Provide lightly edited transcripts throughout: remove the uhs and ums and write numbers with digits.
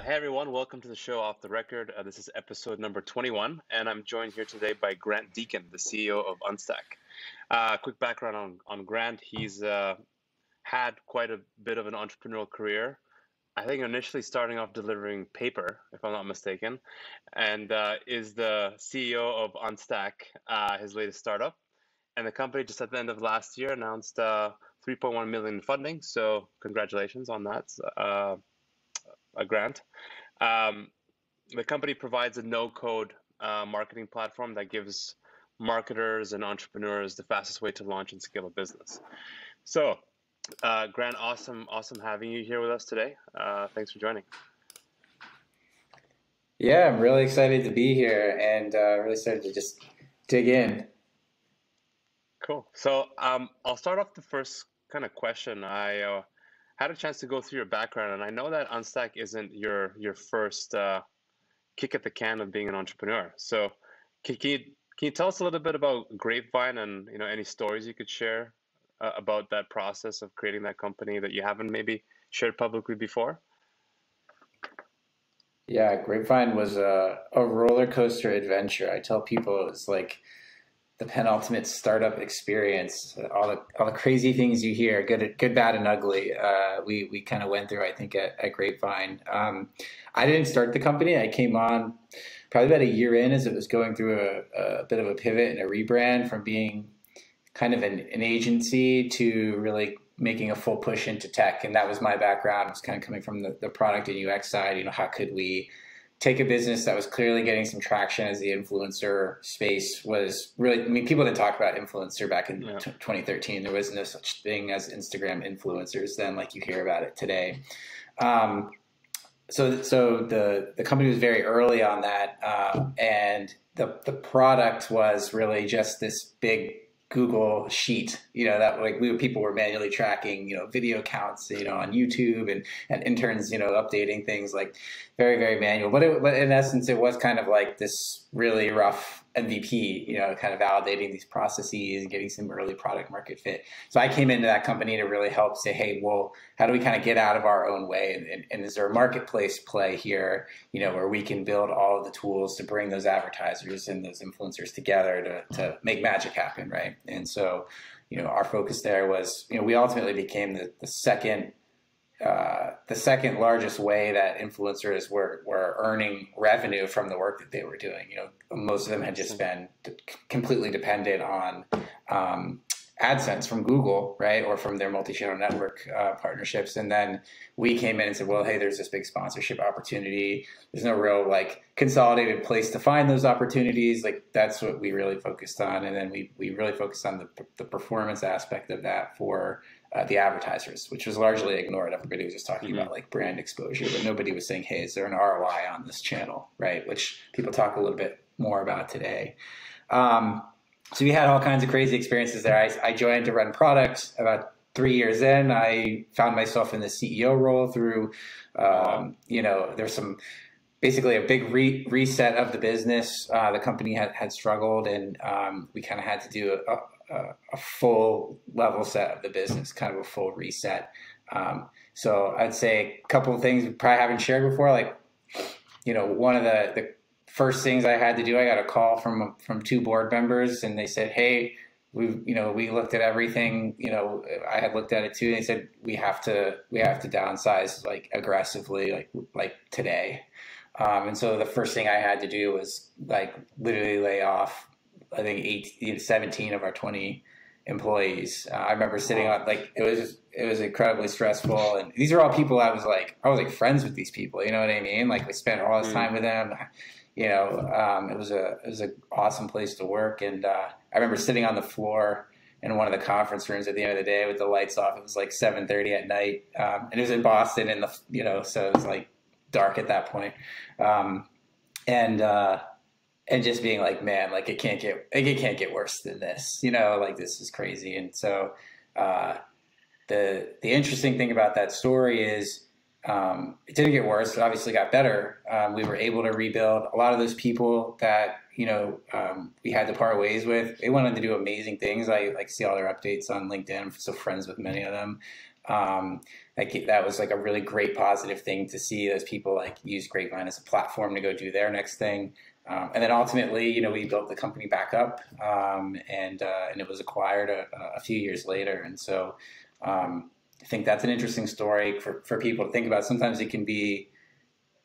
Hey everyone, welcome to the show Off the Record. This is episode number 21, and I'm joined here today by Deken, the CEO of Unstack. Quick background on Grant. He's had quite a bit of an entrepreneurial career. I think initially starting off delivering paper, if I'm not mistaken, and is the CEO of Unstack, his latest startup. And the company just at the end of last year announced 3.1 million in funding. So congratulations on that. A grant. The company provides a no-code marketing platform that gives marketers and entrepreneurs the fastest way to launch and scale a business. So, Grant, awesome having you here with us today. Thanks for joining. Yeah, I'm really excited to be here and really excited to just dig in. Cool. So I'll start off the first kind of question. I had a chance to go through your background, and I know that Unstack isn't your first kick at the can of being an entrepreneur. So can you tell us a little bit about Grapevine and any stories you could share about that process of creating that company that you haven't maybe shared publicly before? Yeah, Grapevine was a roller coaster adventure. I tell people it was like the penultimate startup experience. All the crazy things you hear, good, bad, and ugly. We kind of went through, I think, at Grapevine. I didn't start the company. I came on probably about a year in as it was going through a bit of a pivot and a rebrand from being kind of an agency to really making a full push into tech. And that was my background. It was kind of coming from the product and UX side. How could we take a business that was clearly getting some traction as the influencer space was really, people didn't talk about influencer back in 2013. There was no such thing as Instagram influencers then like you hear about it today. So the company was very early on that. And the product was really just this big Google sheet, that like people were manually tracking, video counts, on YouTube and interns, updating things like very, very manual. But in essence, it was kind of like this really rough MVP, kind of validating these processes and getting some early product market fit. So I came into that company to really help say, hey, well, how do we kind of get out of our own way? And is there a marketplace play here, where we can build all of the tools to bring those advertisers and those influencers together to make magic happen, right? And so, our focus there was, we ultimately became the second largest way that influencers were earning revenue from the work that they were doing. Most of them had just been completely dependent on AdSense from Google, right, or from their multi-channel network partnerships. And then we came in and said, well, hey, there's this big sponsorship opportunity. There's no real consolidated place to find those opportunities. That's what we really focused on. And then we really focused on the performance aspect of that for the advertisers, which was largely ignored. Everybody was just talking about brand exposure, but nobody was saying, hey, is there an ROI on this channel, right? Which people talk a little bit more about today. So we had all kinds of crazy experiences there. I joined to run product. About 3 years in, I found myself in the CEO role through, there's basically a big reset of the business. The company had struggled, and we kind of had to do a full level set of the business, kind of a full reset. So I'd say a couple of things we probably haven't shared before. One of the first things I had to do, I got a call from 2 board members, and they said, hey, we looked at everything, I had looked at it too. And they said, we have to downsize aggressively, like today. And so the first thing I had to do was literally lay off, I think 17 of our 20 employees. I remember sitting on it was incredibly stressful. And these are all people I was friends with these people, you know what I mean? We spent all this time with them. It was an awesome place to work. And I remember sitting on the floor in one of the conference rooms at the end of the day with the lights off. It was 7:30 at night. And it was in Boston, and so it was dark at that point. And just being man, it can't get worse than this, this is crazy. And so the interesting thing about that story is it didn't get worse. It obviously got better. We were able to rebuild a lot of those people that, we had to part ways with. They went on to do amazing things. I see all their updates on LinkedIn. I'm so friends with many of them. Like that was like a really great positive thing to see as people like use Grapevine as a platform to go do their next thing. And then ultimately, you know, we built the company back up, and it was acquired a few years later. And so I think that's an interesting story for people to think about. Sometimes it can be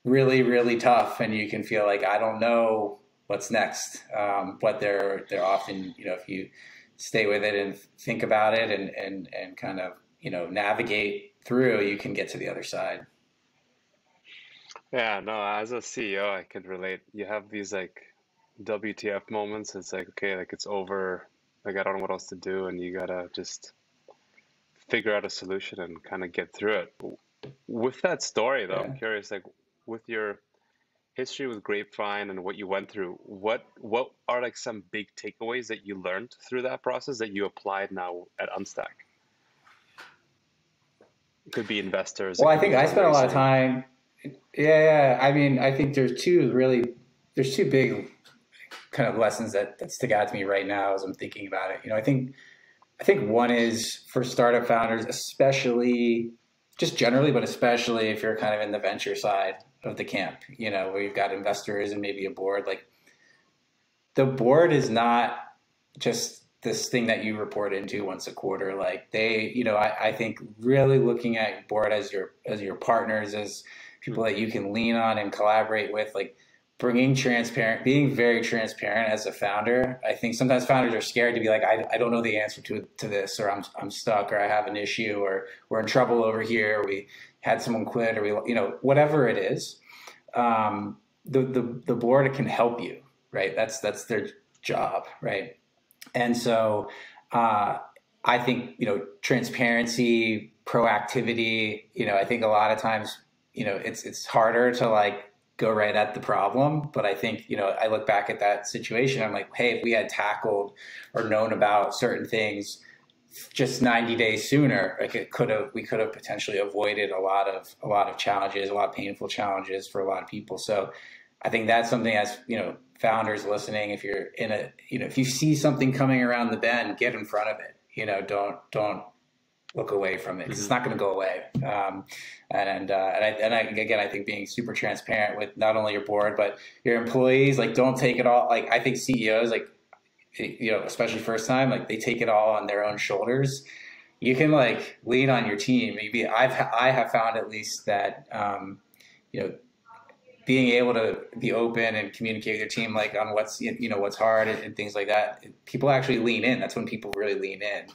really, really tough, and you can feel like I don't know what's next. But they're often, you know, if you stay with it and think about it and kind of, you know, navigate through, you can get to the other side. Yeah, no, as a CEO, I can relate. You have these like WTF moments. It's like, okay, like it's over. Like I don't know what else to do, and you gotta just figure out a solution and kind of get through it. With that story, though, I'm Yeah. curious, like with your history with Grapevine and what you went through, what are like some big takeaways that you learned through that process that you applied now at Unstack? It could be investors, Well, it I could be think I spent a lot of fundraising. time. Yeah. I mean, I think there's two big kind of lessons that stick out to me right now as I'm thinking about it. You know, I think one is for startup founders, especially just generally, but especially if you're kind of in the venture side of the camp, you know, where you've got investors and maybe a board, like the board is not just this thing that you report into once a quarter. Like they, you know, I think really looking at your board as your partners, as people that you can lean on and collaborate with, like being very transparent as a founder. I think sometimes founders are scared to be like, I don't know the answer to this, or I'm stuck, or I have an issue, or we're in trouble over here, or we had someone quit, or we, you know, whatever it is. The board can help you, right? That's their job, right? And so uh, I think, you know, transparency, proactivity, you know, I think a lot of times, you know, it's harder to like go right at the problem. But I think, you know, I look back at that situation, I'm like, hey, if we had tackled or known about certain things just 90 days sooner, like we could have potentially avoided a lot of challenges, a lot of painful challenges for a lot of people. So I think that's something, as you know, founders listening, if you're in a, you know, if you see something coming around the bend, get in front of it. You know, don't look away from it, because it's Hmm. not going to go away. Again, I think being super transparent with not only your board but your employees, like don't take it all. Like I think CEOs, like, you know, especially first time, like they take it all on their own shoulders. You can like lean on your team. Maybe I have found at least that you know, being able to be open and communicate with your team, like on what's, you know, what's hard and things like that, people actually lean in. That's when people really lean in,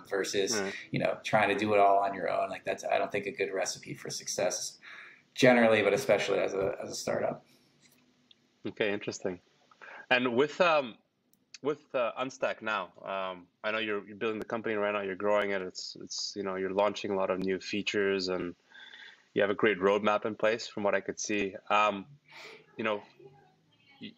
versus, Right. you know, trying to do it all on your own. Like that's, I don't think, a good recipe for success generally, but especially as a startup. Okay, interesting. And with Unstack now, I know you're building the company right now. You're growing it. It's you know you're launching a lot of new features and you have a great roadmap in place from what I could see. You know, y-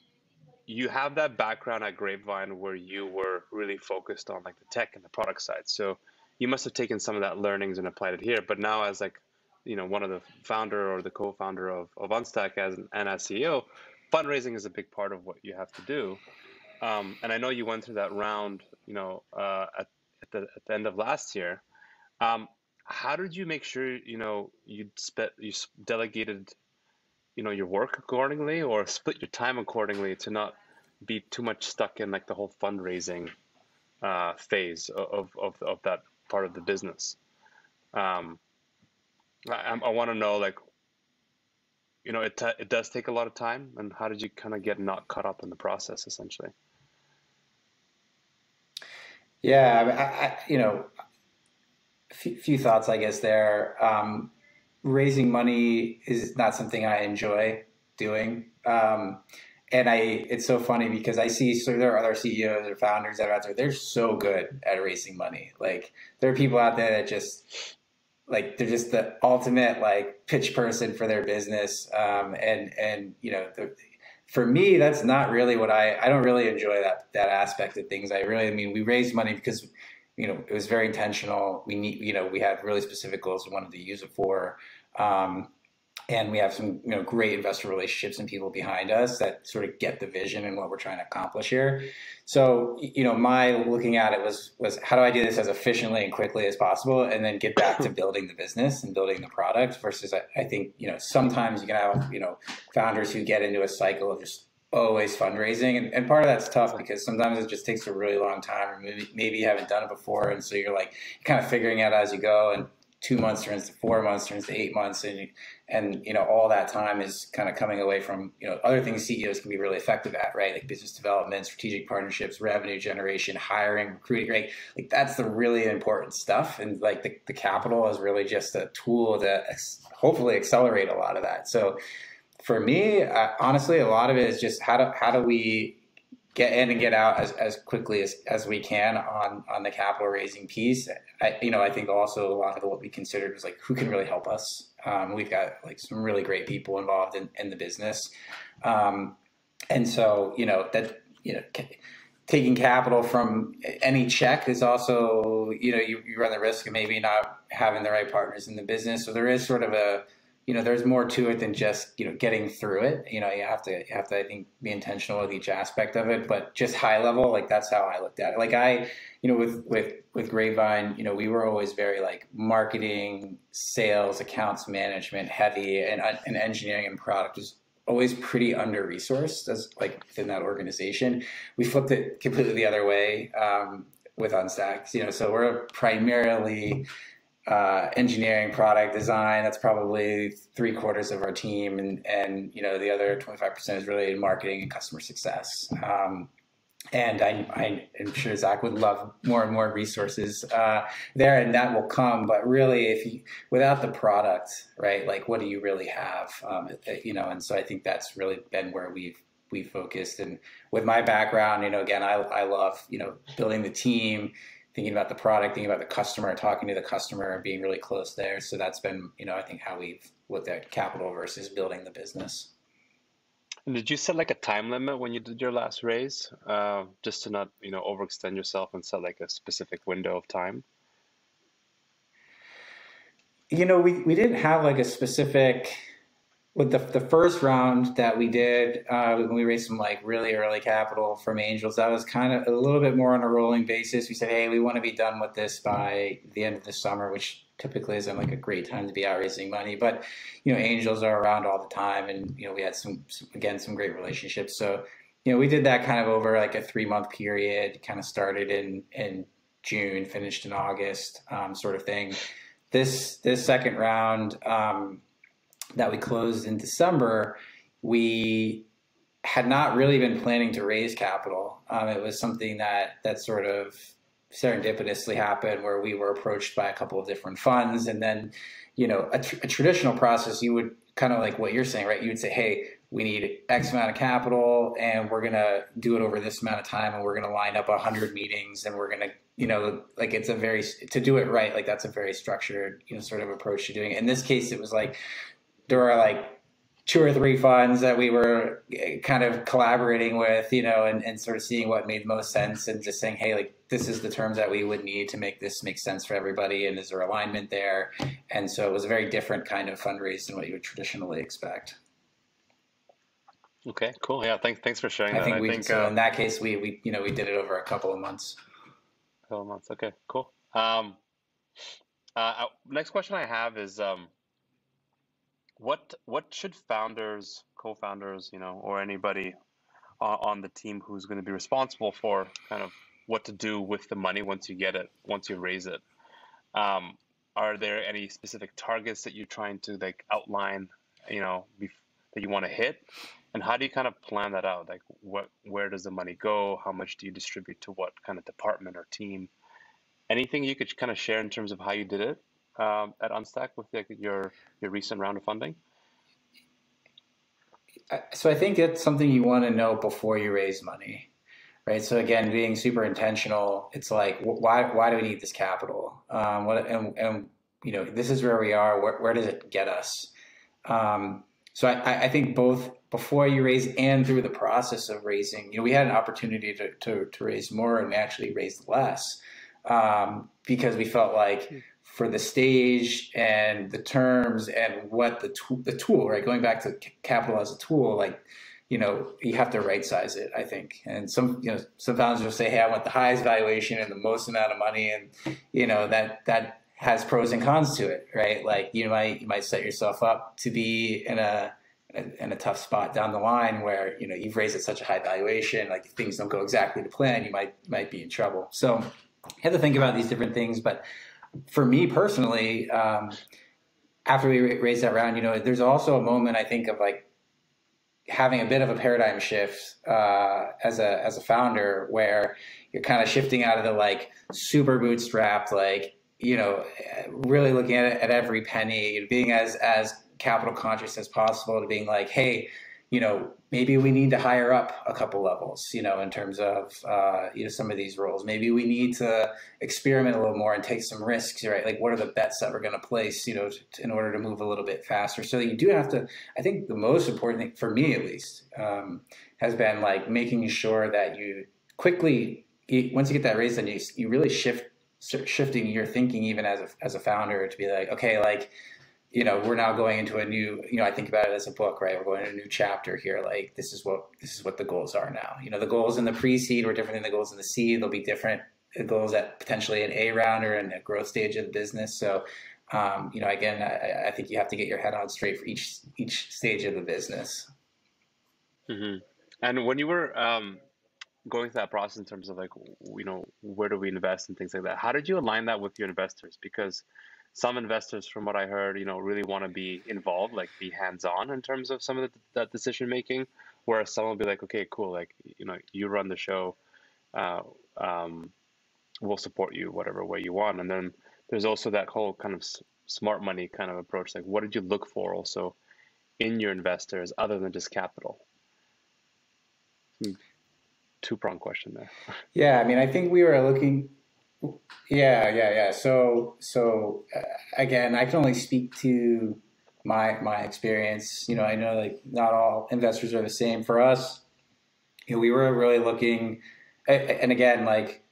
you have that background at Grapevine where you were really focused on like the tech and the product side. So you must have taken some of that learnings and applied it here. But now as like, you know, one of the founder or the co-founder of Unstack and as CEO, fundraising is a big part of what you have to do. And I know you went through that round, you know, at the end of last year. Um, how did you make sure, you know, delegated, you know, your work accordingly or split your time accordingly to not be too much stuck in like the whole fundraising phase of that part of the business? Um, I want to know, like, you know, it does take a lot of time, and how did you kind of get not caught up in the process, essentially? Yeah, you know, few thoughts, I guess, there. Raising money is not something I enjoy doing. And it's so funny because I see, so there are other CEOs or founders that are out there. They're so good at raising money. Like there are people out there that just like, they're just the ultimate like pitch person for their business. And you know, for me, that's not really what I don't really enjoy that aspect of things. I mean, we raised money because, you know, it was very intentional. You know, we had really specific goals we wanted to use it for. Um, and we have some great investor relationships and people behind us that sort of get the vision and what we're trying to accomplish here. So my looking at it was how do I do this as efficiently and quickly as possible, and then get back to building the business and building the product. Versus I think sometimes you can have founders who get into a cycle of just always fundraising, and part of that's tough because sometimes it just takes a really long time, or maybe you haven't done it before, and so you're kind of figuring it out as you go, and 2 months turns to 4 months, turns to 8 months, and all that time is kind of coming away from other things CEOs can be really effective at, right? Like business development, strategic partnerships, revenue generation, hiring, recruiting, right? Like that's the really important stuff, and like the capital is really just a tool to hopefully accelerate a lot of that. So for me, honestly, a lot of it is just how do we get in and get out as quickly as we can on the capital raising piece. I think also a lot of what we considered was who can really help us. We've got some really great people involved in the business. And so, taking capital from any check is also, you run the risk of maybe not having the right partners in the business. So there is sort of there's more to it than just, getting through it. You have to, I think, be intentional with each aspect of it, but just high level, that's how I looked at it. With Grapevine, we were always very marketing, sales, accounts management heavy, and engineering and product was always pretty under-resourced as within that organization. We flipped it completely the other way with Unstack. So we're primarily engineering, product design. That's probably 3/4 of our team, and the other 25% is really in marketing and customer success. And I'm sure Zach would love more and more resources there, and that will come. But really, without the product, right? What do you really have? And so I think that's really been where we've focused. And with my background, again, I love building the team, thinking about the product, thinking about the customer, talking to the customer, and being really close there. So that's been, I think, how we've looked at capital versus building the business. And did you set a time limit when you did your last raise, just to not, overextend yourself and set a specific window of time? We didn't have a specific. With the first round that we did, when we raised some really early capital from angels, that was kind of a little bit more on a rolling basis. We said, hey, we want to be done with this by the end of the summer, which typically isn't a great time to be out raising money. But, angels are around all the time, and, we had some great relationships. So, we did that kind of over a 3-month period, kind of started in June, finished in August, sort of thing. This second round, that we closed in December, we had not really been planning to raise capital. It was something that sort of serendipitously happened, where we were approached by a couple of different funds. And then, a traditional process, you would kind of what you're saying, right? You would say, hey, we need X amount of capital, and we're going to do it over this amount of time, and we're going to line up 100 meetings, and we're going to, it's a very, to do it right, that's a very structured, sort of approach to doing it. In this case, it was there were 2 or 3 funds that we were kind of collaborating with, and sort of seeing what made the most sense, and just saying, hey, this is the terms that we would need to make this make sense for everybody, and is there alignment there? And so it was a very different kind of fundraise than what you would traditionally expect. Okay, cool. Yeah, thanks for sharing that. I think so in that case, we did it over a couple of months. Okay, cool. Next question I have is, what should founders, co-founders, or anybody on the team who's going to be responsible for kind of what to do with the money once you get it, once you raise it? Are there any specific targets that you're trying to outline, that you want to hit? And how do you kind of plan that out? Where does the money go? How much do you distribute to what kind of department or team? Anything you could kind of share in terms of how you did it at Unstack with your recent round of funding? So I think it's something you want to know before you raise money, right? So again, being super intentional, it's why do we need this capital? This is where we are. Where does it get us? So I think both before you raise and through the process of raising, we had an opportunity to raise more, and we actually raised less, because we felt for the stage and the terms and what the tool, right? Going back to capital as a tool, like, you have to right size it, I think. And some founders will say, hey, I want the highest valuation and the most amount of money. And, that has pros and cons to it, right? Like you might set yourself up to be in a tough spot down the line where, you've raised at such a high valuation, like if things don't go exactly to plan, you might be in trouble. So you have to think about these different things. But for me personally, after we raised that round, there's also a moment I think of like having a bit of a paradigm shift as a founder, where you're kind of shifting out of the like super bootstrapped, like, really looking at every penny, being as capital conscious as possible, to being like, hey, maybe we need to hire up a couple levels, in terms of, some of these roles. Maybe we need to experiment a little more and take some risks, right? Like, what are the bets that we're going to place, in order to move a little bit faster? So you do have to, I think the most important thing, for me at least, has been like making sure that you quickly, once you get that raise, then you really shifting your thinking even as a founder, to be like, okay, like, we're now going into a new, I think about it as a book, right? We're going into a new chapter here. Like, this is what the goals are now. The goals in the pre-seed were different than the goals in the seed. They'll be different goals at potentially an A round or in a growth stage of the business. So, again, I think you have to get your head on straight for each stage of the business. Mm-hmm. And when you were going through that process in terms of like, where do we invest and things like that, how did you align that with your investors? Because some investors, from what I heard, really want to be involved, like be hands-on in terms of some of that decision making, whereas some will be like, okay, cool, like, you run the show, we'll support you whatever way you want. And then there's also that whole kind of smart money kind of approach. Like, what did you look for also in your investors other than just capital? Two-pronged question there. Yeah, I mean, I think we were looking. Yeah. So again, I can only speak to my experience. I know like not all investors are the same. For us, we were really looking, and again, like,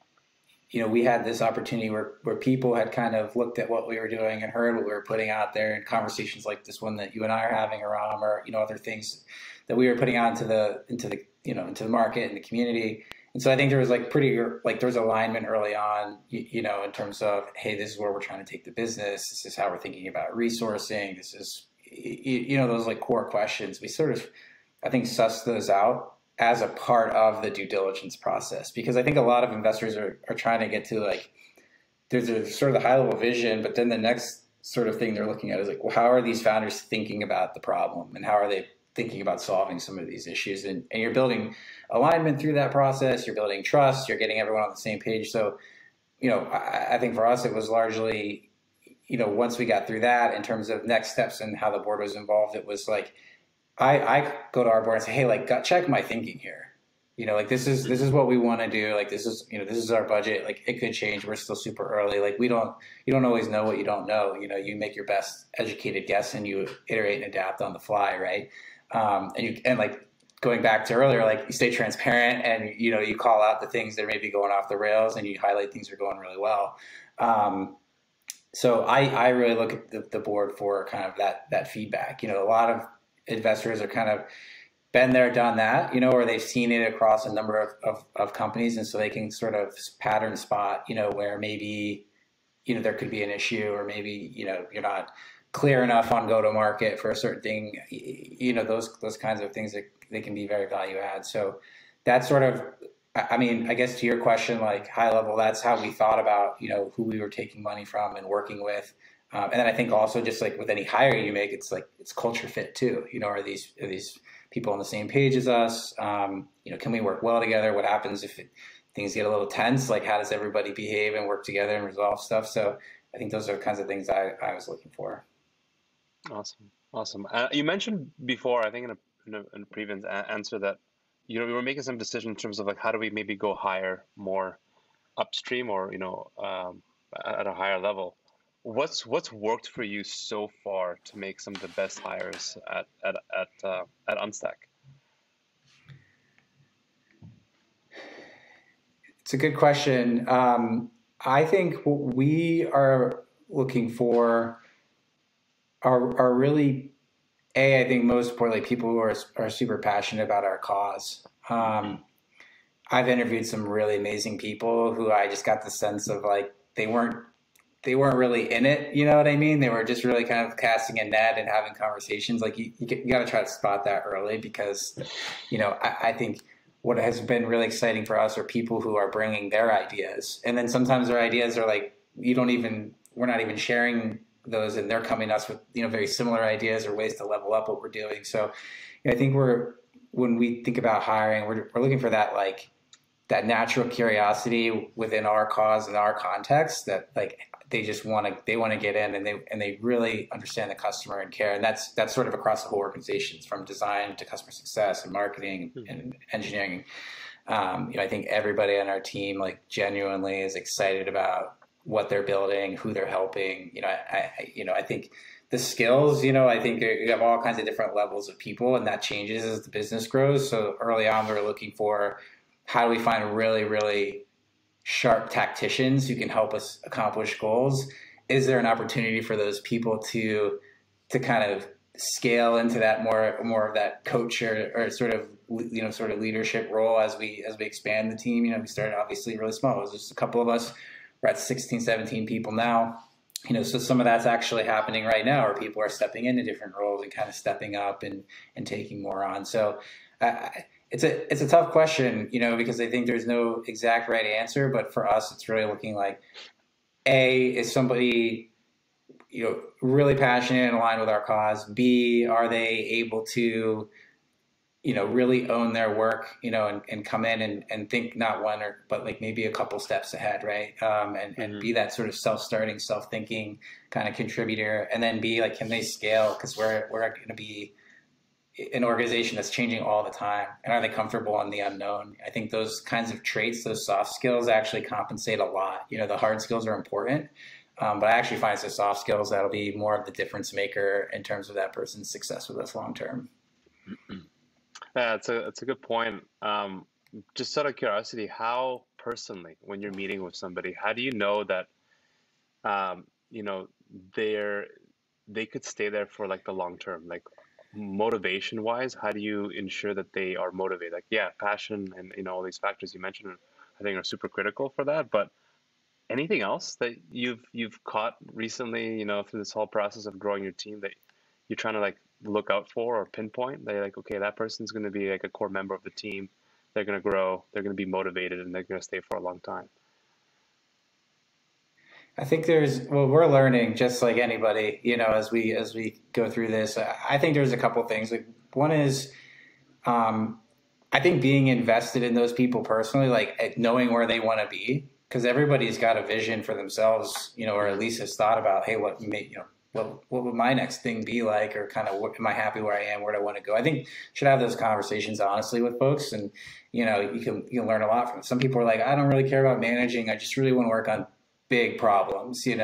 we had this opportunity where people had kind of looked at what we were doing and heard what we were putting out there in conversations like this one that you and I are having, Aram, or other things that we were putting out into the market and the community. And so I think there was like there's alignment early on, in terms of, hey, this is where we're trying to take the business. This is how we're thinking about resourcing. This is, those like core questions. We sort of, I think, suss those out as a part of the due diligence process, because I think a lot of investors are trying to get to like, there's a sort of the high level vision, but then the next sort of thing they're looking at is like, well, how are these founders thinking about the problem, and how are they thinking about solving some of these issues? And you're building alignment through that process. You're building trust. You're getting everyone on the same page. So, I think for us, it was largely, once we got through that, in terms of next steps and how the board was involved, it was like, I go to our board and say, hey, like, gut check my thinking here. Like, this is what we want to do. Like, this is our budget. Like, it could change. We're still super early. Like, you don't always know what you don't know. You make your best educated guess and you iterate and adapt on the fly, right? And like going back to earlier, like, you stay transparent and you call out the things that are maybe going off the rails and you highlight things that are going really well. So I really look at the board for kind of that feedback. A lot of investors are kind of been there, done that, or they've seen it across a number of companies, and so they can sort of pattern spot, where maybe there could be an issue, or maybe you're not clear enough on go to market for a certain thing, those kinds of things that they can be very value add. So that's sort of, I mean, I guess to your question, like high level, that's how we thought about who we were taking money from and working with. And then I think also just like with any hire you make, it's like it's culture fit too. Are these people on the same page as us? Can we work well together? What happens if things get a little tense? Like, how does everybody behave and work together and resolve stuff? So I think those are the kinds of things I was looking for. Awesome. You mentioned before, I think in a previous answer, that we were making some decision in terms of like, how do we maybe go higher, more upstream, or at a higher level. What's worked for you so far to make some of the best hires at Unstack? It's a good question. I think we are looking for are really, I think most importantly, people who are super passionate about our cause. I've interviewed some really amazing people who I just got the sense of like they weren't really in it. You know what I mean? They were just really kind of casting a net and having conversations. Like you got to try to spot that early because, I think what has been really exciting for us are people who are bringing their ideas. And then sometimes their ideas are like, we're not even sharing those, and they're coming to us with, very similar ideas or ways to level up what we're doing. So I think when we think about hiring, we're looking for that, like that natural curiosity within our cause and our context that like, they want to get in and they really understand the customer and care. And that's sort of across the whole organization, from design to customer success and marketing and engineering. I think everybody on our team like genuinely is excited about what they're building, who they're helping. I think the skills, I think you have all kinds of different levels of people, and that changes as the business grows. So early on, we were looking for how do we find really, really sharp tacticians who can help us accomplish goals. Is there an opportunity for those people to kind of scale into that more of that coach or sort of leadership role as we expand the team? We started obviously really small. It was just a couple of us. We're at 16, 17 people now. So some of that's actually happening right now, where people are stepping into different roles and kind of stepping up and taking more on. So it's a tough question, because I think there's no exact right answer, but for us, it's really looking like, is somebody, really passionate and aligned with our cause? B, are they able to, really own their work, and come in and think not one but like maybe a couple steps ahead, right? And be that sort of self-starting, self-thinking kind of contributor. And then B, like, can they scale? Because we're going to be an organization that's changing all the time, and are they comfortable in the unknown? I think those kinds of traits, those soft skills, actually compensate a lot. The hard skills are important, but I actually find it's the soft skills that'll be more of the difference maker in terms of that person's success with us long term. Yeah, that's a good point. Just out of curiosity, how personally, when you're meeting with somebody, how do you know that they could stay there for like the long term? Like, motivation wise, how do you ensure that they are motivated? Like, yeah, passion and all these factors you mentioned, I think, are super critical for that. But anything else that you've caught recently, through this whole process of growing your team, that you're trying to like look out for or pinpoint? They're like, okay, that person's going to be like a core member of the team. They're going to grow. They're going to be motivated, and they're going to stay for a long time. I think we're learning just like anybody, as we go through this. I think there's a couple things. Like, one is, I think being invested in those people personally, like knowing where they want to be, because everybody's got a vision for themselves, or at least has thought about, hey, what would my next thing be like, or kind of, am I happy where I am? Where do I want to go? I think you should have those conversations honestly with folks, and you can learn a lot from them. Some people are like, I don't really care about managing. I just really want to work on big problems, and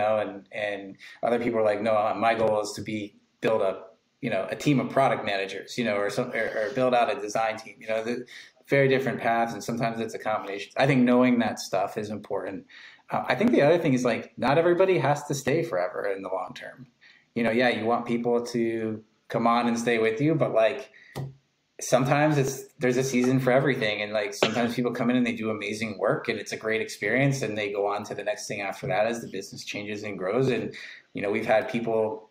other people are like, no, my goal is to build a team of product managers, or build out a design team, very different paths. And sometimes it's a combination. I think knowing that stuff is important. I think the other thing is, like, not everybody has to stay forever in the long term. Yeah, you want people to come on and stay with you, but like, sometimes there's a season for everything. And like, sometimes people come in and they do amazing work and it's a great experience, and they go on to the next thing after that as the business changes and grows. And, we've had people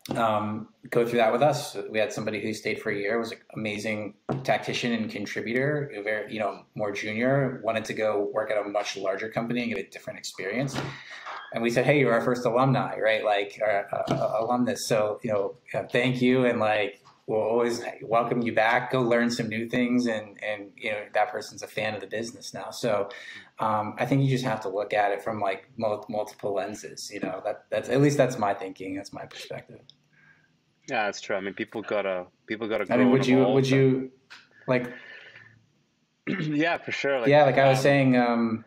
go through that with us. We had somebody who stayed for a year, was an amazing tactician and contributor, very, more junior, wanted to go work at a much larger company and get a different experience. And we said, hey, you're our first alumni, right? Like, alumnus. So, thank you. And like, we'll always welcome you back. Go learn some new things, and that person's a fan of the business now. So I think you just have to look at it from like multiple lenses. That's at least that's my thinking. That's my perspective. Yeah, that's true. I mean, people gotta grow. I mean, would you like? Yeah, for sure. Like, yeah, like I was saying.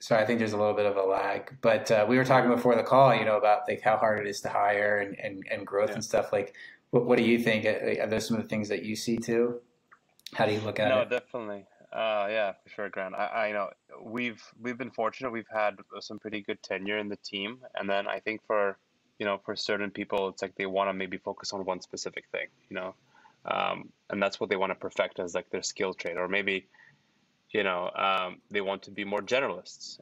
Sorry, I think there's a little bit of a lag, but we were talking before the call, about like how hard it is to hire and growth and stuff. Like, what do you think? Are those some of the things that you see too? How do you look at it? No, definitely. Yeah, for sure, Grant. I know we've been fortunate. We've had some pretty good tenure in the team, and then I think for for certain people, it's like they want to maybe focus on one specific thing, and that's what they want to perfect as like their skill trait, or maybe they want to be more generalists.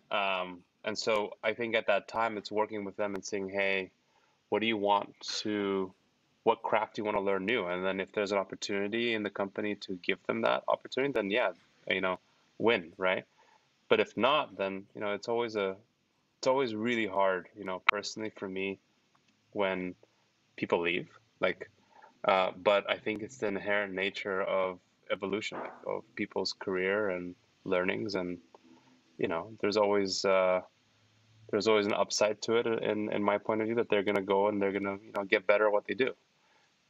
And so I think at that time, it's working with them and saying, hey, what do you want to, what craft do you want to learn new? And then if there's an opportunity in the company to give them that opportunity, then yeah, you know, win, right? But if not, then, it's always really hard, personally for me when people leave. Like, but I think it's the inherent nature of evolution, like, of people's career and learnings, and there's always an upside to it in my point of view that they're gonna go and they're gonna get better at what they do.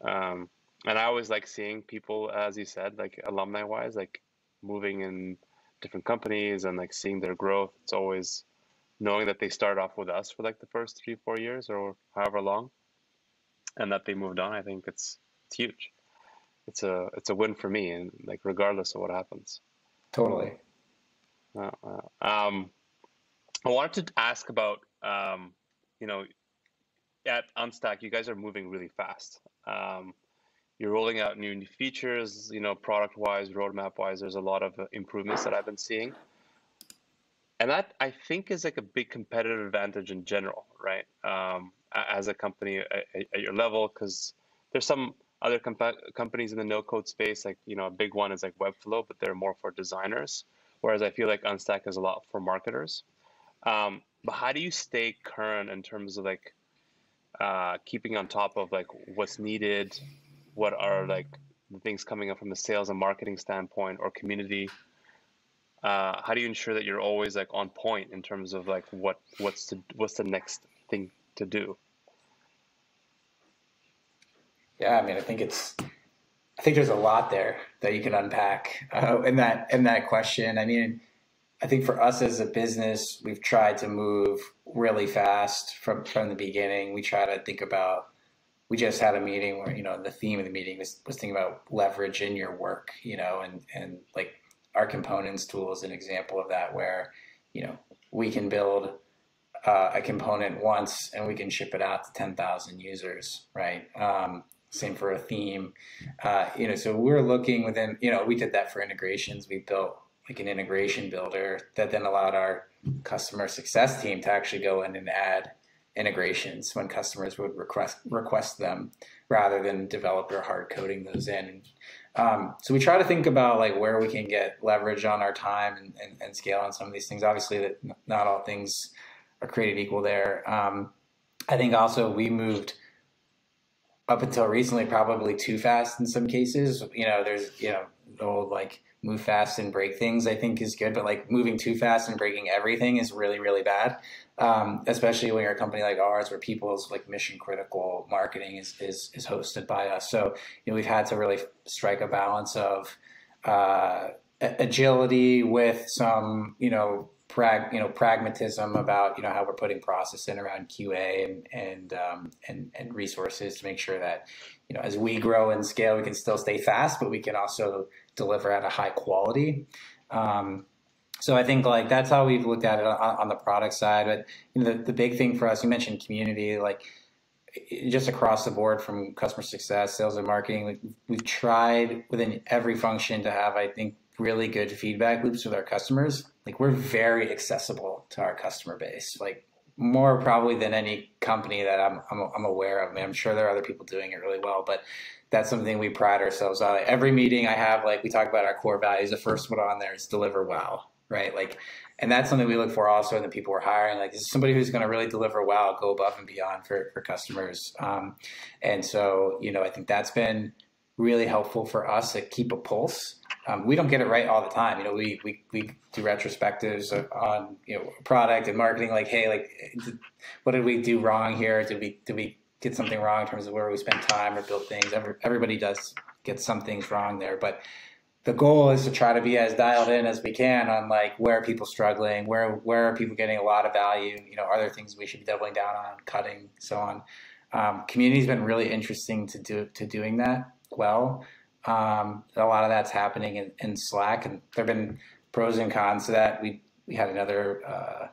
Um, and I always like seeing people, as you said, like alumni wise, like moving in different companies and like seeing their growth. It's always knowing that they started off with us for like the first 3 4 years or however long, and that they moved on. I think it's huge. It's a win for me, and like regardless of what happens. Totally. Uh, I wanted to ask about you know at Unstack, you guys are moving really fast. You're rolling out new features, product wise, roadmap wise. There's a lot of improvements that I've been seeing, and that I think is like a big competitive advantage in general, right? As a company at your level, because there's some other companies in the no code space, like a big one is like Webflow, but they're more for designers, whereas I feel like Unstack is a lot for marketers. But how do you stay current in terms of like keeping on top of like what's needed, what are like the things coming up from the sales and marketing standpoint or community? How do you ensure that you're always like on point in terms of like what's the next thing to do? Yeah, I mean, I think there's a lot there that you can unpack in that question. I mean, I think for us as a business, we've tried to move really fast from the beginning. We just had a meeting where, the theme of the meeting was thinking about leverage in your work, and like our components tool is an example of that where, we can build a component once and we can ship it out to 10,000 users, right? Same for a theme. So we're looking within, we did that for integrations. We built like an integration builder that then allowed our customer success team to actually go in and add integrations when customers would request them rather than developer hard coding those in. So we try to think about like where we can get leverage on our time and scale on some of these things. Obviously, that not all things are created equal there. I think also we moved up until recently probably too fast in some cases. There's the old like move fast and break things, I think is good, but like moving too fast and breaking everything is really, really bad. Especially when you're a company like ours where people's like mission critical marketing is hosted by us. So, we've had to really strike a balance of agility with some, pragmatism about, how we're putting process in around QA and resources to make sure that, as we grow and scale, we can still stay fast, but we can also deliver at a high quality. So I think like that's how we've looked at it on the product side. But the big thing for us, you mentioned community, like just across the board from customer success, sales and marketing, we've tried within every function to have, I think, really good feedback loops with our customers. Like we're very accessible to our customer base, like more probably than any company that I'm aware of. I mean, I'm sure there are other people doing it really well, but that's something we pride ourselves on. Like every meeting I have, like we talk about our core values. The first one on there is deliver well, right? Like, and that's something we look for also in the people we're hiring. Like, this is somebody who's going to really deliver well, go above and beyond for customers. And so, I think that's been really helpful for us to keep a pulse. We don't get it right all the time. We do retrospectives on, product and marketing, like, hey, like, what did we do wrong here? Did we get something wrong in terms of where we spend time or build things? Everybody does get some things wrong there, but the goal is to try to be as dialed in as we can on like where are people struggling, where are people getting a lot of value, are there things we should be doubling down on, cutting, so on. Community's been really interesting to doing that well. A lot of that's happening in Slack, and there have been pros and cons to that. We had another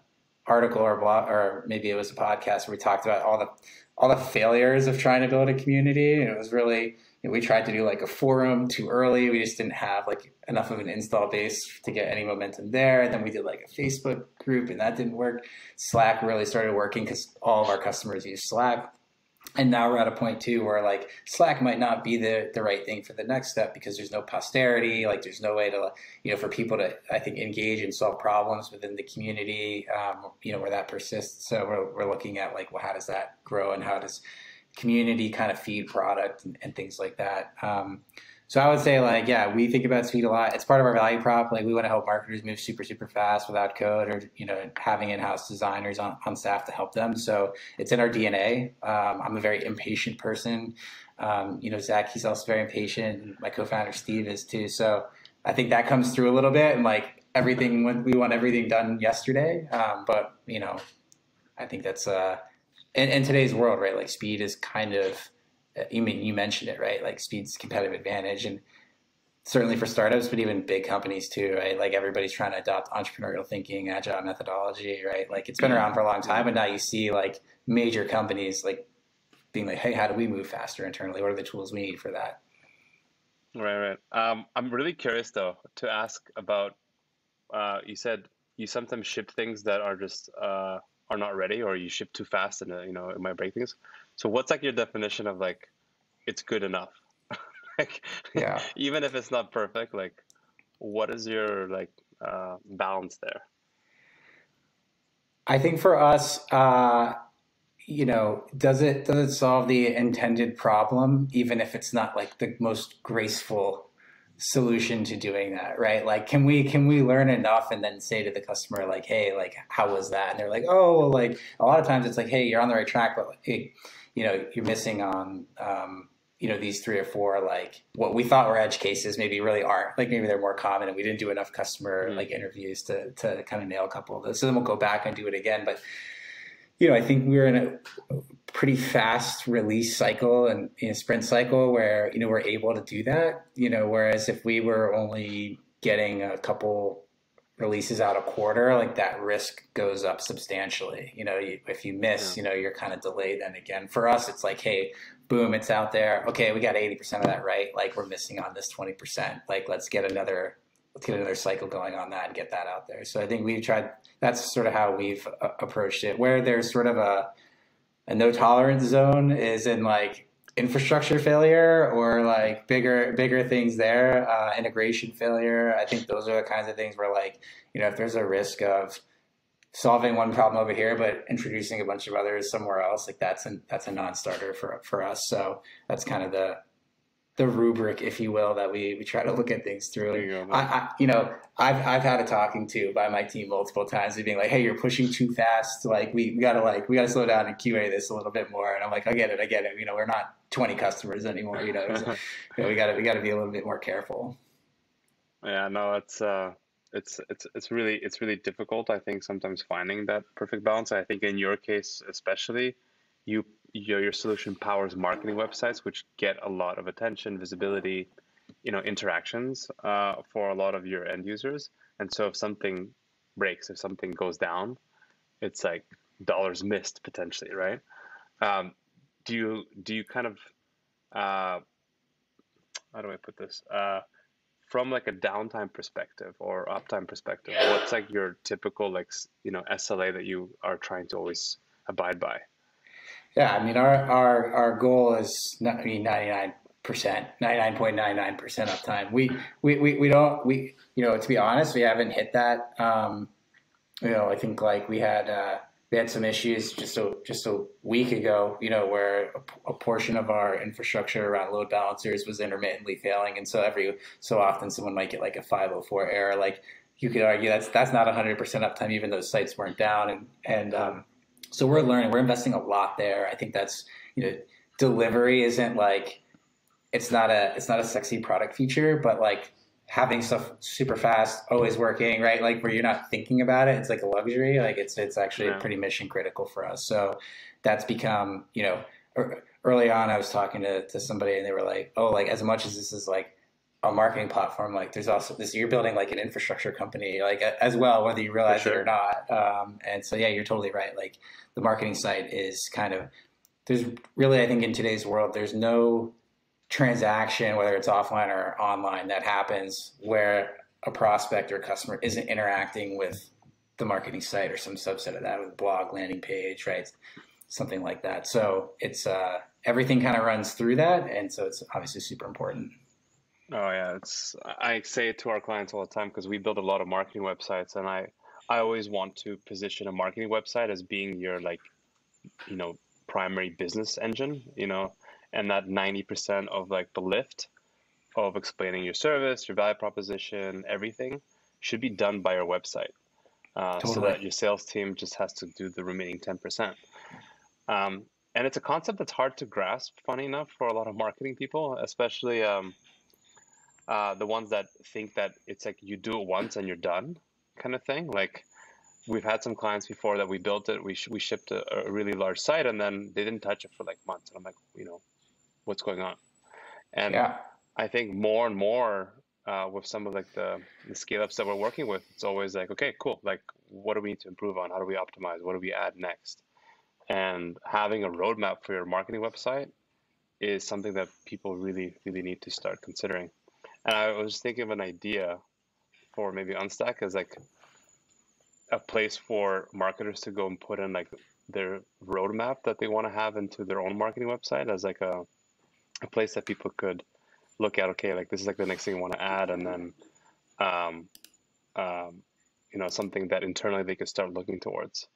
article or blog, or maybe it was a podcast where we talked about all the failures of trying to build a community. And it was really, we tried to do like a forum too early. We just didn't have like enough of an install base to get any momentum there. And then we did like a Facebook group, and that didn't work. Slack really started working because all of our customers use Slack. And now we're at a point too where like Slack might not be the right thing for the next step because there's no posterity, like there's no way to, for people to, I think, engage and solve problems within the community, where that persists. So we're looking at like, well, how does that grow, and how does community kind of feed product and things like that. So I would say like, yeah, we think about speed a lot. It's part of our value prop. Like we want to help marketers move super, super fast without code, or, having in-house designers on staff to help them. So it's in our DNA. I'm a very impatient person. Zach, he's also very impatient. And my co-founder, Steve, is too. So I think that comes through a little bit, and like we want everything done yesterday. But I think that's, in today's world, right? Like speed is kind of, you mentioned it, right? Like speed's competitive advantage, and certainly for startups, but even big companies too, right? Like everybody's trying to adopt entrepreneurial thinking, agile methodology, right? Like it's been around for a long time, but now you see like major companies like being like, hey, how do we move faster internally? What are the tools we need for that? Right. I'm really curious though to ask about, you said you sometimes ship things that are just, are not ready, or you ship too fast and it might break things. So what's like your definition of like it's good enough? Like, Yeah, even if it's not perfect, like what is your like balance there? I think for us, does it solve the intended problem, even if it's not like the most graceful solution to doing that, right? Like, can we learn enough and then say to the customer, like, hey, like, how was that? And they're like, oh, well, like, a lot of times it's like, hey, you're on the right track, but hey, you're missing on, these 3 or 4, like what we thought were edge cases maybe really aren't. Like maybe they're more common, and we didn't do enough customer like interviews to kind of nail a couple of those. So then we'll go back and do it again. But I think we're in a pretty fast release cycle and sprint cycle where, we're able to do that, whereas if we were only getting a couple releases out a quarter, like that risk goes up substantially. If you miss, you're kind of delayed. Then again, for us, it's like, hey, boom, it's out there. Okay, we got 80% of that right. Like we're missing on this 20%. Like let's get another cycle going on that and get that out there. So I think we've tried. That's sort of how we've approached it. Where there's sort of a no tolerance zone is in like infrastructure failure, or like bigger things there, integration failure. I think those are the kinds of things where like, if there's a risk of solving one problem over here, but introducing a bunch of others somewhere else, like that's a non-starter for us. So that's kind of the rubric, if you will, that we try to look at things through. I've had a talking to by my team multiple times, being like, "Hey, you're pushing too fast. Like we gotta slow down and QA this a little bit more." And I'm like, "I get it. We're not 20 customers anymore. So, we gotta be a little bit more careful." Yeah, no, it's really difficult. I think sometimes finding that perfect balance. I think in your case, especially, your solution powers marketing websites, which get a lot of attention, visibility, interactions for a lot of your end users. And so if something breaks, if something goes down, it's like dollars missed potentially, right? Do you kind of how do I put this? From like a downtime perspective or uptime perspective, what's like your typical like SLA that you are trying to always abide by? Yeah, I mean our goal is 99%, 99.99% uptime. We don't to be honest, we haven't hit that. I think like we had some issues just a week ago, where a portion of our infrastructure around load balancers was intermittently failing, and so every so often someone might get like a 504 error. Like you could argue that's not 100% uptime, even though sites weren't down, and so we're learning. We're investing a lot there. I think that's delivery isn't like it's not a sexy product feature, but like having stuff super fast, always working, right? Like where you're not thinking about it, it's like a luxury. Like it's actually pretty mission critical for us. So that's become, early on I was talking to somebody and they were like, oh, like as much as this is like a marketing platform, like there's also this, you're building like an infrastructure company, like as well, whether you realize it or not. And so, yeah, you're totally right. Like the marketing site is kind of, there's really, I think in today's world, there's no transaction, whether it's offline or online, that happens where a prospect or a customer isn't interacting with the marketing site or some subset of that, with blog, landing page, right? Something like that. So it's everything kind of runs through that. And so it's obviously super important. Oh yeah, I say it to our clients all the time because we build a lot of marketing websites, and I always want to position a marketing website as being your like, you know, primary business engine, you know, and that 90% of like the lift of explaining your service, your value proposition, everything should be done by your website. So Totally. that your sales team just has to do the remaining 10%. And it's a concept that's hard to grasp, funny enough, for a lot of marketing people, especially the ones that think that it's like you do it once and you're done kind of thing. Like we've had some clients before that we built it, we shipped a really large site, and then they didn't touch it for like months. And I'm like, you know, what's going on? And Yeah. I think more and more with some of like the scale ups that we're working with, it's always like, okay, cool. Like, what do we need to improve on? How do we optimize? What do we add next? And having a roadmap for your marketing website is something that people really, really need to start considering. And I was thinking of an idea for maybe Unstack as like a place for marketers to go and put in like their roadmap that they want to have into their own marketing website as like a place that people could look at, okay, like this is like the next thing I want to add, and then um, you know, something that internally they could start looking towards.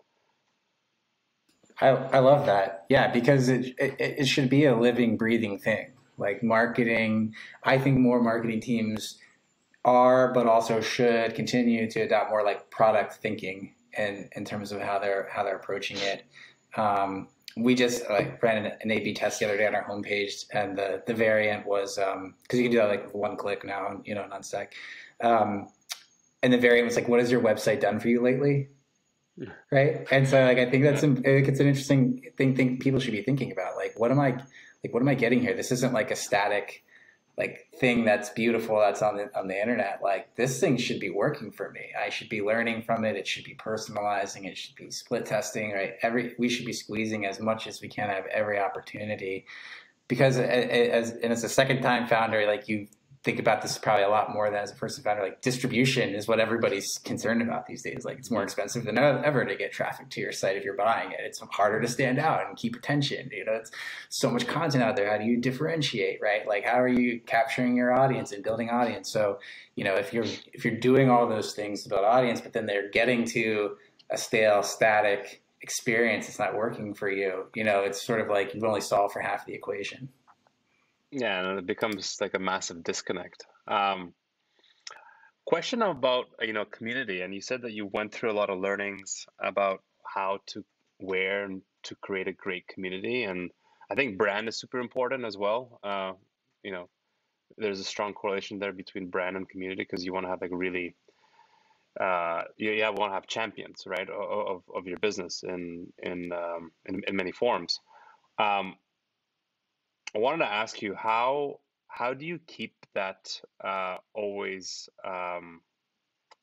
I love that. Yeah, because it should be a living, breathing thing. Like marketing, I think more marketing teams are, but also should continue to adopt more like product thinking in terms of how they're approaching it. We just like ran an A/B test the other day on our homepage, and the variant was because you can do that like with one click now, you know, on Unstack. Um, and the variant was like, "What has your website done for you lately?" Right? And so like I think Yeah. it's an interesting thing people should be thinking about. What am I getting here? This isn't like a static like thing that's beautiful that's on the internet. Like this thing should be working for me. I should be learning from it. It should be personalizing. It should be split testing. Right? We should be squeezing as much as we can out of every opportunity, because as a second time founder, like you think about this probably a lot more than as a first time founder. Like distribution is what everybody's concerned about these days. Like it's more expensive than ever to get traffic to your site if you're buying it. It's harder to stand out and keep attention. You know, it's so much content out there. How do you differentiate, right? Like how are you capturing your audience and building audience? So, you know, if you're doing all those things to build audience, but then they're getting to a stale, static experience, it's not working for you. You know, it's sort of like you've only solved for half the equation. Yeah, and it becomes like a massive disconnect. Question about, you know, community, and you said that you went through a lot of learnings about how to where and to create a great community, and I think brand is super important as well. You know, there's a strong correlation there between brand and community because you want to have like really you want to have champions, right, of your business in many forms. Um, I wanted to ask you how do you keep that always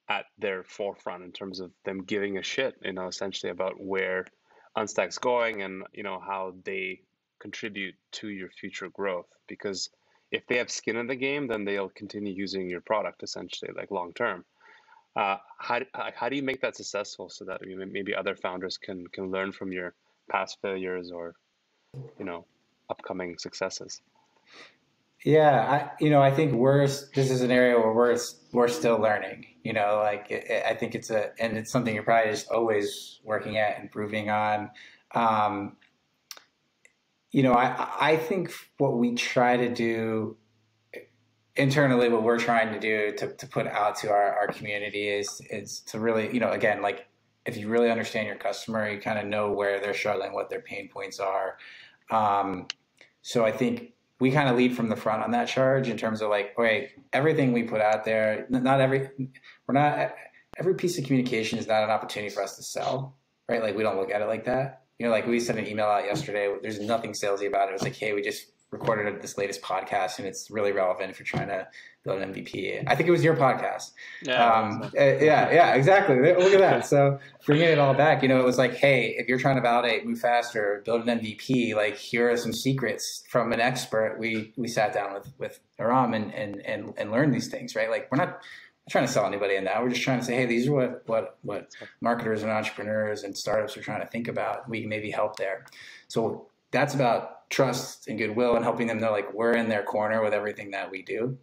at their forefront in terms of them giving a shit, you know, essentially about where Unstack's going and, you know, how they contribute to your future growth. Because if they have skin in the game, then they'll continue using your product essentially, like long term. How do you make that successful so that maybe other founders can learn from your past failures or, you know, upcoming successes? Yeah, I think this is an area where we're still learning. You know, like I think and it's something you're probably just always working at, improving on. Um, I think what we try to do internally, what we're trying to do to put out to our community is to really, again, like if you really understand your customer, you kind of know where they're struggling, what their pain points are. Um, so I think we kind of lead from the front on that charge in terms of like, okay, everything we put out there, we're not, every piece of communication is not an opportunity for us to sell, right? Like we don't look at it like that. You know, like we sent an email out yesterday. There's nothing salesy about it. It was like, hey, we just recorded this latest podcast, and it's really relevant if you're trying to build an MVP. I think it was your podcast. Yeah, exactly. Look at that. So bringing it all back, it was like, hey, if you're trying to validate, move faster, build an MVP, like here are some secrets from an expert. We sat down with Aram and learned these things, right? Like we're not trying to sell anybody in that. We're just trying to say, hey, these are what marketers and entrepreneurs and startups are trying to think about. We can maybe help there. So that's about trust and goodwill and helping them know like we're in their corner with everything that we do.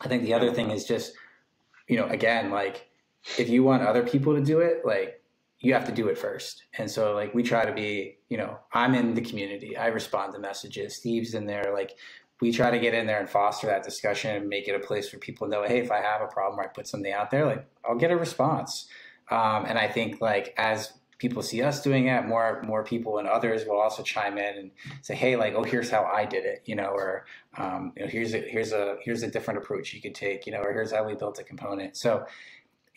I think the other thing is just, again, like if you want other people to do it, like you have to do it first. And so like we try to be, I'm in the community. I respond to messages. Steve's in there. Like we try to get in there and foster that discussion and make it a place for people to know, hey, if I have a problem or I put something out there, like I'll get a response. And I think like as people see us doing it, more people and others will also chime in and say, hey, like, oh, here's how I did it, or here's a different approach you could take, or here's how we built a component. So,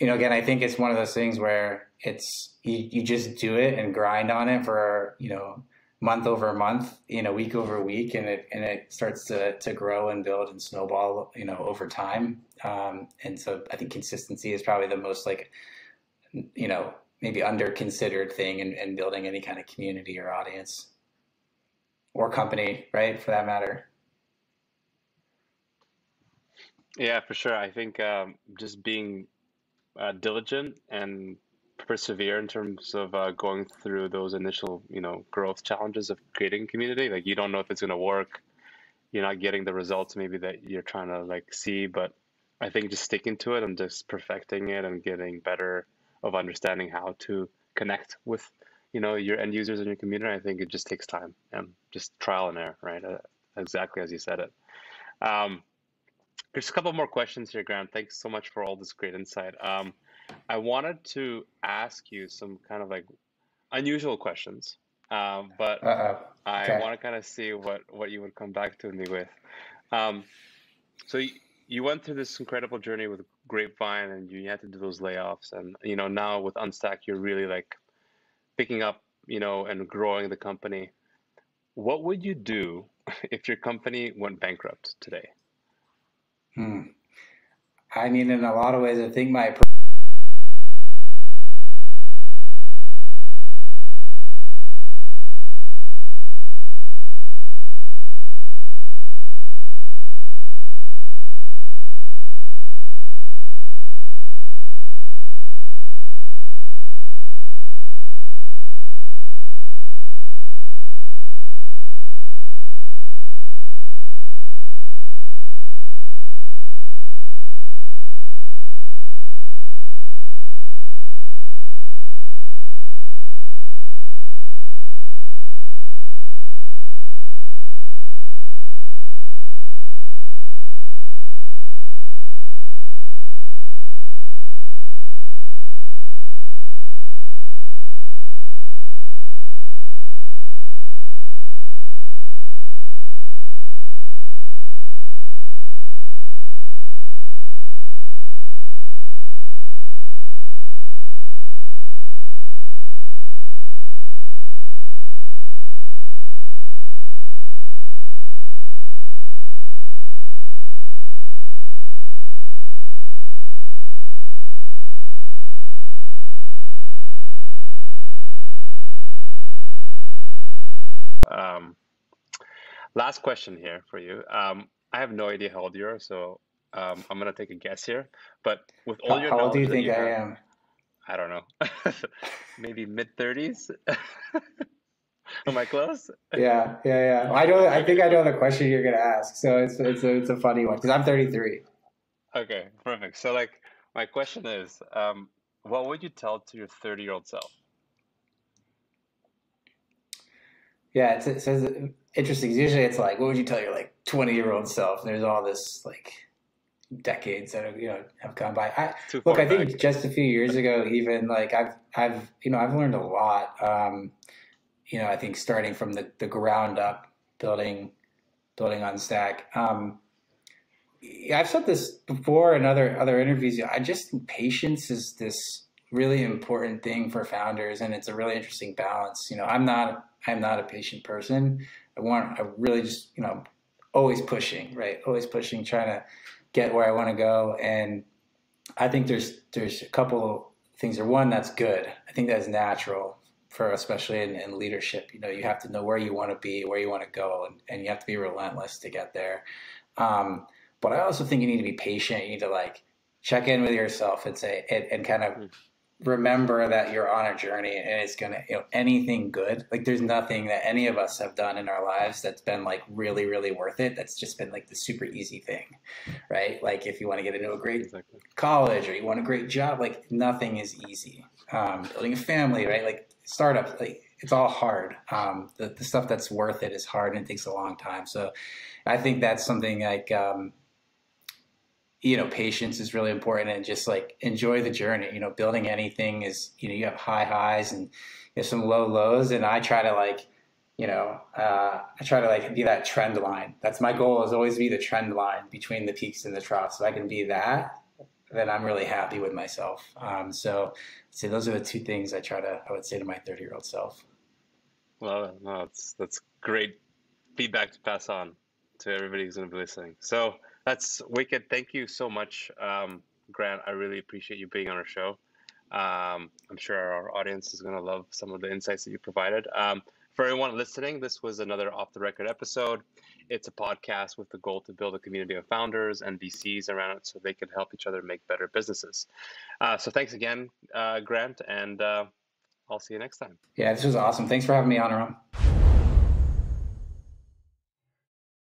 again, I think it's one of those things where it's you just do it and grind on it for month over month, week over week, and it starts to grow and build and snowball, over time. And so I think consistency is probably the most like, maybe under considered thing in building any kind of community or audience or company, right? For that matter. Yeah, for sure. I think just being diligent and persevere in terms of going through those initial, growth challenges of creating a community. Like you don't know if it's going to work. You're not getting the results maybe that you're trying to like see, but I think just sticking to it and just perfecting it and getting better of understanding how to connect with, your end users in your community. I think it just takes time and just trial and error, right? Exactly as you said it. There's a couple more questions here, Grant. Thanks so much for all this great insight. I wanted to ask you some kind of like unusual questions, but Okay. I want to kind of see what you would come back to me with. So you went through this incredible journey with Grapevine, and you had to do those layoffs, and now with Unstack, you're really like picking up, and growing the company. What would you do if your company went bankrupt today? I mean, in a lot of ways, I think my Last question here for you. I have no idea how old you are, so I'm gonna take a guess here. But with all your how old do you knowledge that think you I have, am? I don't know, maybe mid-30s. Am I close? Yeah. I think I know the question you're gonna ask, so it's a funny one because I'm 33. Okay, perfect. So like my question is, what would you tell to your 30-year-old self? Yeah, it's interesting. Usually, it's like, what would you tell your like 20-year-old self? And there's all this like decades that have gone by. Too Look, far I think back. just a few years ago, even like I've learned a lot. I think starting from the ground up, building Unstack. I've said this before in other interviews. I just think patience is this really important thing for founders, and it's a really interesting balance. I'm not a patient person. I really just always pushing, right? Always pushing, trying to get where I want to go. And I think there's a couple things. Or one, that's good. I think that's natural for especially in leadership. You have to know where you want to be, where you want to go, and you have to be relentless to get there. But I also think you need to be patient. You need to like check in with yourself and say and kind of remember that you're on a journey, and it's gonna, anything good. Like there's nothing that any of us have done in our lives that's been like really, really worth it. That's just been like the super easy thing, right? Like if you want to get into a great college or you want a great job, like nothing is easy. Building a family, right? Like startups, like it's all hard. The stuff that's worth it is hard and it takes a long time. So I think that's something like, patience is really important, and just like enjoy the journey. Building anything is, you have high highs and you have some low lows. And I try to like, be that trend line. That's my goal, is always be the trend line between the peaks and the troughs. So I can be that, then I'm really happy with myself. So I'd say those are the two things I would say to my 30-year-old self. Well, no, that's great feedback to pass on to everybody who's going to be listening. So that's wicked. Thank you so much, Grant. I really appreciate you being on our show. I'm sure our audience is going to love some of the insights that you provided. For everyone listening, this was another Off the Record episode. It's a podcast with the goal to build a community of founders and VCs around it so they can help each other make better businesses. So thanks again, Grant, and I'll see you next time. Yeah, this was awesome. Thanks for having me on, Aram.